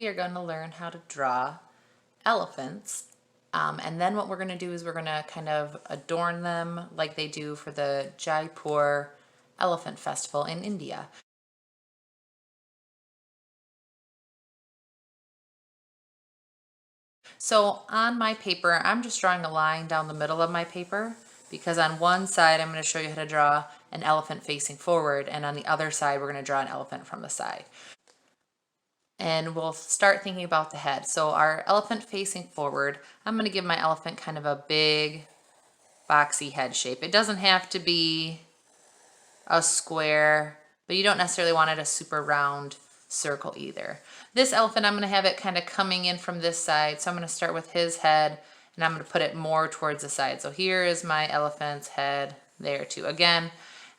We are going to learn how to draw elephants. And then what we're going to do is we're going to kind of adorn them like they do for the Jaipur Elephant Festival in India. So on my paper, I'm just drawing a line down the middle of my paper because on one side I'm going to show you how to draw an elephant facing forward, and on the other side we're going to draw an elephant from the side. And we'll start thinking about the head. So our elephant facing forward, I'm going to give my elephant kind of a big boxy head shape. It doesn't have to be a square, but you don't necessarily want it a super round circle either. This elephant, I'm going to have it kind of coming in from this side. So I'm going to start with his head and I'm going to put it more towards the side. So here is my elephant's head there too. Again,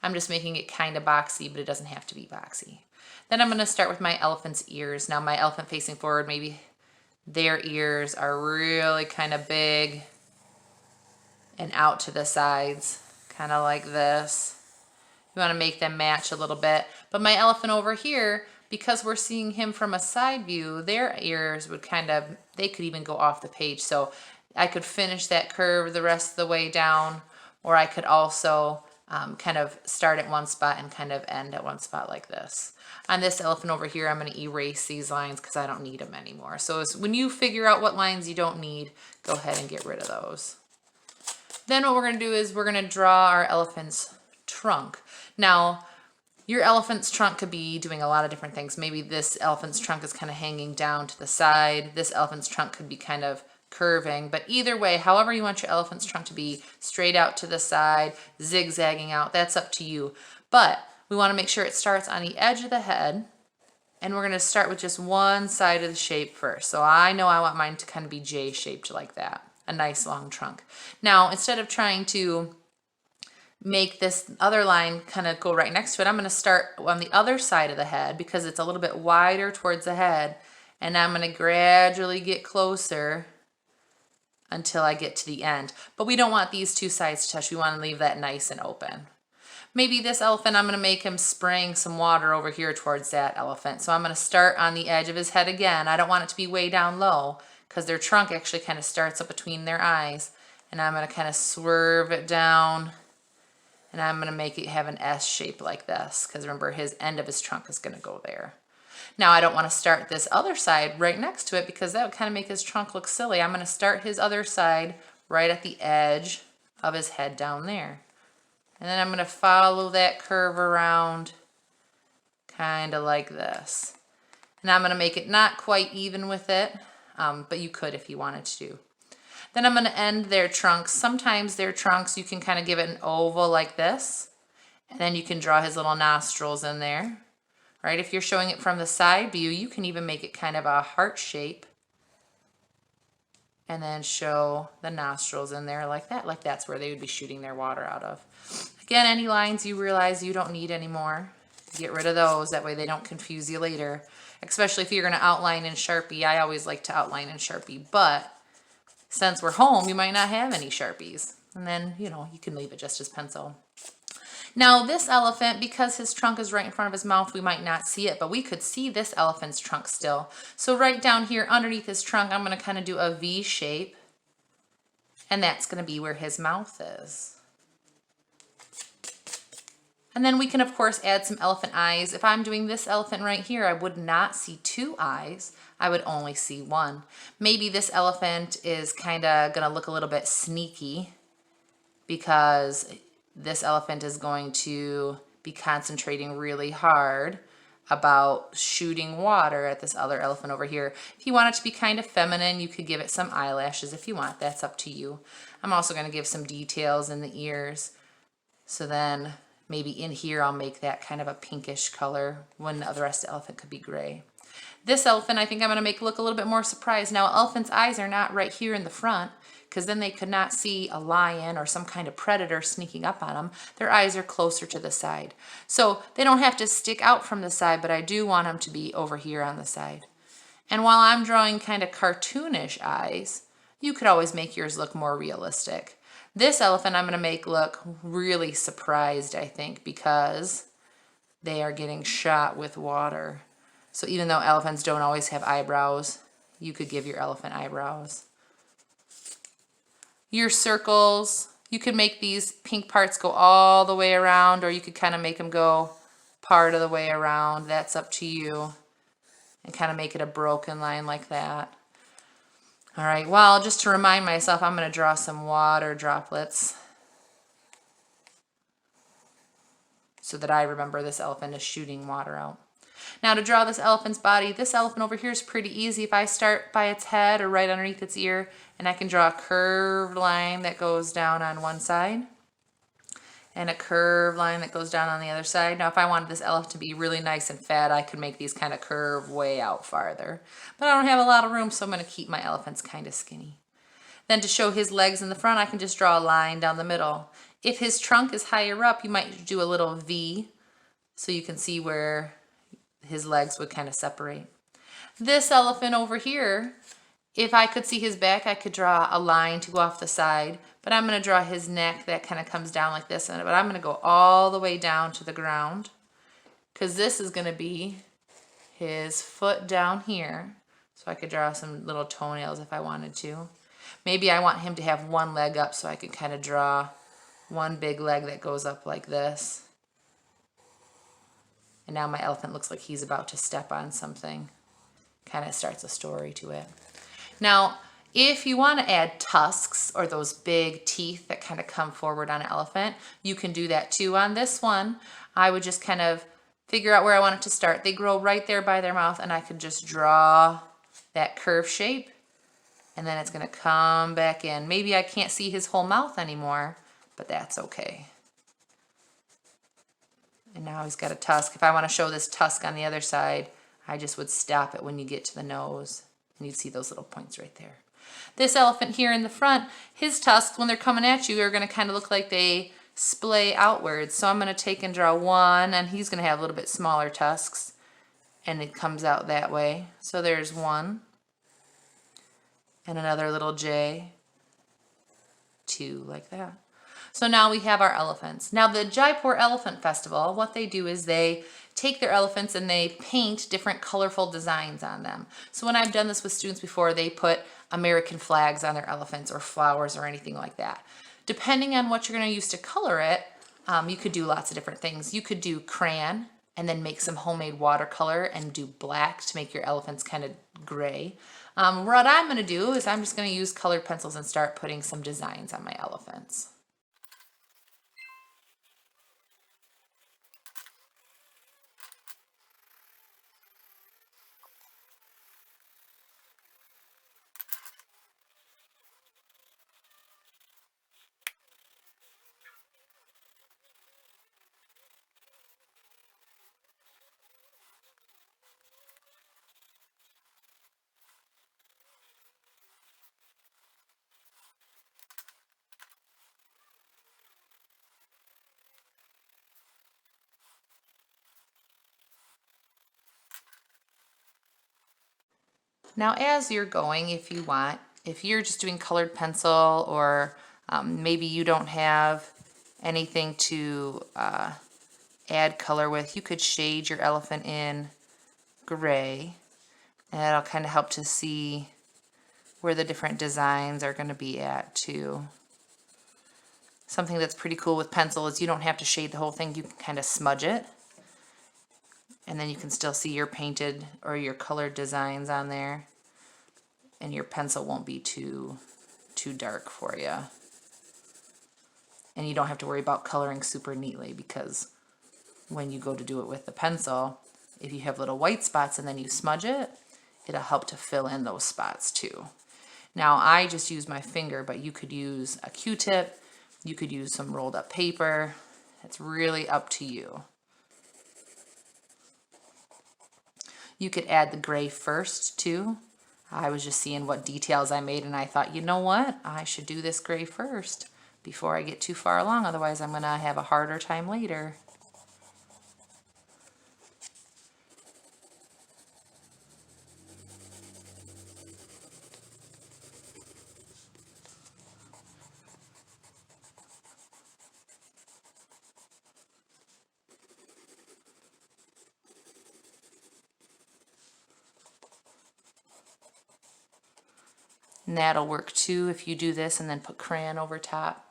I'm just making it kind of boxy, but it doesn't have to be boxy. Then I'm going to start with my elephant's ears. Now my elephant facing forward, maybe their ears are really kind of big and out to the sides, kind of like this. You want to make them match a little bit. But my elephant over here, because we're seeing him from a side view, their ears would kind of, they could even go off the page. So I could finish that curve the rest of the way down, or I could also kind of start at one spot and kind of end at one spot like this. On this elephant over here, I'm going to erase these lines because I don't need them anymore. So when you figure out what lines you don't need, go ahead and get rid of those. Then what we're going to do is we're going to draw our elephant's trunk. Now, your elephant's trunk could be doing a lot of different things. Maybe this elephant's trunk is kind of hanging down to the side. This elephant's trunk could be kind of curving. But either way, however you want your elephant's trunk to be, straight out to the side, zigzagging out, that's up to you. But we want to make sure it starts on the edge of the head. And we're going to start with just one side of the shape first. So I know I want mine to kind of be J-shaped like that. A nice long trunk. Now, instead of trying to make this other line kind of go right next to it, I'm going to start on the other side of the head because it's a little bit wider towards the head, and I'm going to gradually get closer until I get to the end. But we don't want these two sides to touch. We want to leave that nice and open. Maybe this elephant, I'm going to make him spraying some water over here towards that elephant. So I'm going to start on the edge of his head again. I don't want it to be way down low because their trunk actually kind of starts up between their eyes. And I'm going to kind of swerve it down. And I'm going to make it have an S shape like this because remember, his end of his trunk is going to go there. Now I don't want to start this other side right next to it because that would kind of make his trunk look silly. I'm going to start his other side right at the edge of his head down there. And then I'm going to follow that curve around kind of like this. And I'm going to make it not quite even with it, but you could if you wanted to. Then I'm going to end their trunks. Sometimes their trunks, you can kind of give it an oval like this. And then you can draw his little nostrils in there. Right? If you're showing it from the side view, you can even make it kind of a heart shape. And then show the nostrils in there like that. Like that's where they would be shooting their water out of. Again, any lines you realize you don't need anymore, get rid of those. That way they don't confuse you later. Especially if you're going to outline in Sharpie. I always like to outline in Sharpie. But since we're home, you might not have any Sharpies. And then, you can leave it just as pencil. Now this elephant, because his trunk is right in front of his mouth, we might not see it, but we could see this elephant's trunk still. So right down here underneath his trunk, I'm going to kind of do a V shape. And that's going to be where his mouth is. And then we can, of course, add some elephant eyes. If I'm doing this elephant right here, I would not see two eyes. I would only see one. Maybe this elephant is kind of going to look a little bit sneaky because this elephant is going to be concentrating really hard about shooting water at this other elephant over here. If you want it to be kind of feminine, you could give it some eyelashes if you want. That's up to you. I'm also going to give some details in the ears. So then maybe in here I'll make that kind of a pinkish color when the rest of the elephant could be gray. This elephant I think I'm going to make look a little bit more surprised. Now elephant's eyes are not right here in the front because then they could not see a lion or some kind of predator sneaking up on them. Their eyes are closer to the side. So they don't have to stick out from the side, but I do want them to be over here on the side. And while I'm drawing kind of cartoonish eyes, you could always make yours look more realistic. This elephant I'm going to make look really surprised, I think, because they are getting shot with water. So even though elephants don't always have eyebrows, you could give your elephant eyebrows. Your circles, you could make these pink parts go all the way around, or you could kind of make them go part of the way around. That's up to you. And kind of make it a broken line like that. All right, well, just to remind myself, I'm going to draw some water droplets so that I remember this elephant is shooting water out. Now to draw this elephant's body, this elephant over here is pretty easy. If I start by its head or right underneath its ear, and I can draw a curved line that goes down on one side and a curved line that goes down on the other side. Now if I wanted this elephant to be really nice and fat, I could make these kind of curve way out farther. But I don't have a lot of room, so I'm going to keep my elephants kind of skinny. Then to show his legs in the front, I can just draw a line down the middle. If his trunk is higher up, you might do a little V so you can see where his legs would kind of separate. This elephant over here, if I could see his back, I could draw a line to go off the side, but I'm going to draw his neck that kind of comes down like this, but I'm going to go all the way down to the ground because this is going to be his foot down here. So I could draw some little toenails if I wanted to. Maybe I want him to have one leg up, so I could kind of draw one big leg that goes up like this. And now my elephant looks like he's about to step on something. Kind of starts a story to it. Now, if you want to add tusks or those big teeth that kind of come forward on an elephant, you can do that too. On this one, I would just kind of figure out where I want it to start. They grow right there by their mouth, and I could just draw that curve shape, and then it's going to come back in. Maybe I can't see his whole mouth anymore, but that's okay. And now he's got a tusk. If I want to show this tusk on the other side, I just would stop it when you get to the nose, and you'd see those little points right there. This elephant here in the front, his tusks, when they're coming at you, are going to kind of look like they splay outwards. So I'm going to take and draw one, and he's going to have a little bit smaller tusks, and it comes out that way. So there's one, and another little J, two, like that. So now we have our elephants. Now the Jaipur Elephant Festival, what they do is they take their elephants and they paint different colorful designs on them. So when I've done this with students before, they put American flags on their elephants or flowers or anything like that. Depending on what you're going to use to color it, you could do lots of different things. You could do crayon and then make some homemade watercolor and do black to make your elephants kind of gray. What I'm going to do is I'm just going to use colored pencils and start putting some designs on my elephants. Now as you're going, if you want, if you're just doing colored pencil or maybe you don't have anything to add color with, you could shade your elephant in gray, and that'll kind of help to see where the different designs are going to be at too. Something that's pretty cool with pencil is you don't have to shade the whole thing, you can kind of smudge it. And then you can still see your painted or your colored designs on there. And your pencil won't be too dark for you. And you don't have to worry about coloring super neatly, because when you go to do it with the pencil, if you have little white spots and then you smudge it, it'll help to fill in those spots too. Now I just use my finger, but you could use a Q-tip, you could use some rolled up paper. It's really up to you. You could add the gray first too. I was just seeing what details I made, and I thought, you know what? I should do this gray first before I get too far along. Otherwise, I'm going to have a harder time later. And that'll work too if you do this and then put crayon over top.